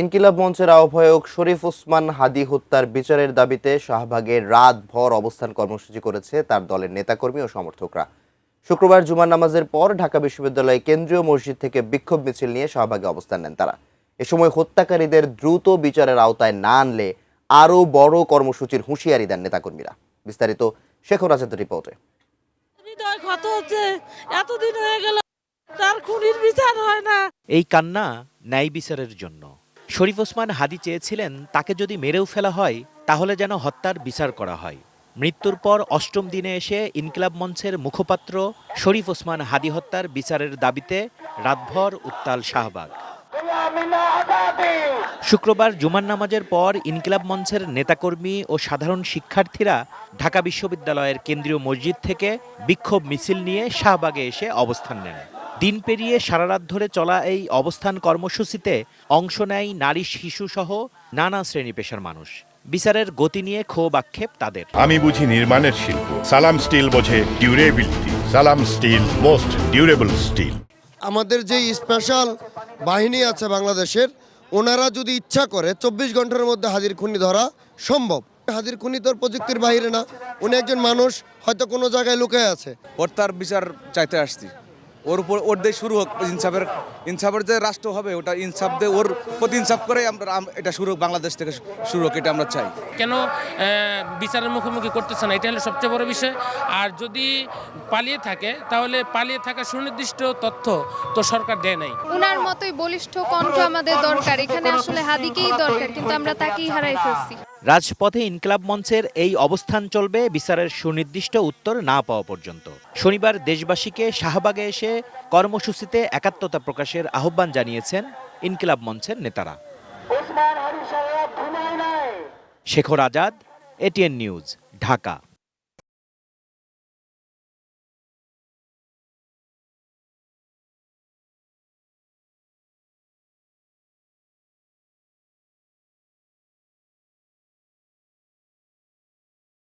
ইনকিলাব মঞ্চের আহ্বায়ক শরীফ ওসমান হাদী হত্যার বিচারের দাবিতে শাহবাগে রাতভর অবস্থান কর্মসূচি করেছে তার দলের নেতাকর্মী ও সমর্থকরা। শুক্রবার জুমার নামাজের পর ঢাকা বিশ্ববিদ্যালয় কেন্দ্রীয় মসজিদ থেকে বিক্ষোভ মিছিল নিয়ে শাহবাগে অবস্থান নেন তারা। এ সময় হত্যাকারীদের দ্রুত বিচারের আওতায় না আনলে আরও বড় কর্মসূচির হুঁশিয়ারি দেন নেতাকর্মীরা। বিস্তারিত শেখর আজাদের রিপোর্টে। হৃদয় ক্ষত হচ্ছে, এতদিন হয়ে গেল তার খুনির বিচার হয় না। এই কান্না ন্যায় বিচারের জন্য। শরীফ ওসমান হাদী চেয়েছিলেন তাকে যদি মেরেও ফেলা হয় তাহলে যেন হত্যার বিচার করা হয়। মৃত্যুর পর অষ্টম দিনে এসে ইনকিলাব মঞ্চের মুখপাত্র শরীফ ওসমান হাদী হত্যার বিচারের দাবিতে রাতভর উত্তাল শাহবাগ। শুক্রবার জুমার নামাজের পর ইনকিলাব মঞ্চের নেতাকর্মী ও সাধারণ শিক্ষার্থীরা ঢাকা বিশ্ববিদ্যালয়ের কেন্দ্রীয় মসজিদ থেকে বিক্ষোভ মিছিল নিয়ে শাহবাগে এসে অবস্থান নেন। দিন পেরিয়ে সারা রাত ধরে চলা এই অবস্থান কর্মসূচিতে অংশ নেয় নারী, শিশু সহ নানা শ্রেণী পেশার মানুষ। বিচারের গতি নিয়ে ক্ষোভ আক্ষেপ তাদের। আমি বুঝি নির্মাণের শিল্প, সালাম স্টিল বোঝে ডিউরেবিলিটি। সালাম স্টিল, মোস্ট ডিউরেবল স্টিল। আমাদের যে স্পেশাল বাহিনী আছে বাংলাদেশের, ওনারা যদি ইচ্ছা করে 24 ঘন্টার মধ্যে হাদির খুনি ধরা সম্ভব। হাদির খুনি তোর প্রযুক্তির বাইরে না, উনি একজন মানুষ, হয়তো কোনো জায়গায় লুকিয়ে আছে। ওর তার বিচার চাইতে আসছি, ওর উপর ওর দিয়ে শুরু হোক ইনসাফের যে রাষ্ট্র হবে ওটা ইনসাফ দিয়ে ওর প্রতি ইনসাফ করে আমরা এটা শুরু হোক, বাংলাদেশ থেকে শুরু হোক, এটা আমরা চাই। কেন বিচারের মুখোমুখি করতেছে না, এটা হলো সবচেয়ে বড় বিষয়। আর যদি পালিয়ে থাকে তাহলে পালিয়ে থাকার সুনির্দিষ্ট তথ্য তো সরকার দেয় নাই। উনার মতোই বলিষ্ঠ কণ্ঠ আমাদের দরকার, এখানে আসলে হাদিকেই দরকার, কিন্তু আমরা তাকেই হারাই ফেলছি। রাজপথে ইনকিলাব মঞ্চের এই অবস্থান চলবে বিচারের সুনির্দিষ্ট উত্তর না পাওয়া পর্যন্ত। শনিবার দেশবাসীকে শাহবাগে এসে কর্মসূচিতে একাত্মতা প্রকাশের আহ্বান জানিয়েছেন ইনকিলাব মঞ্চের নেতারা। Shekhar Azad, ATN news, Dhaka.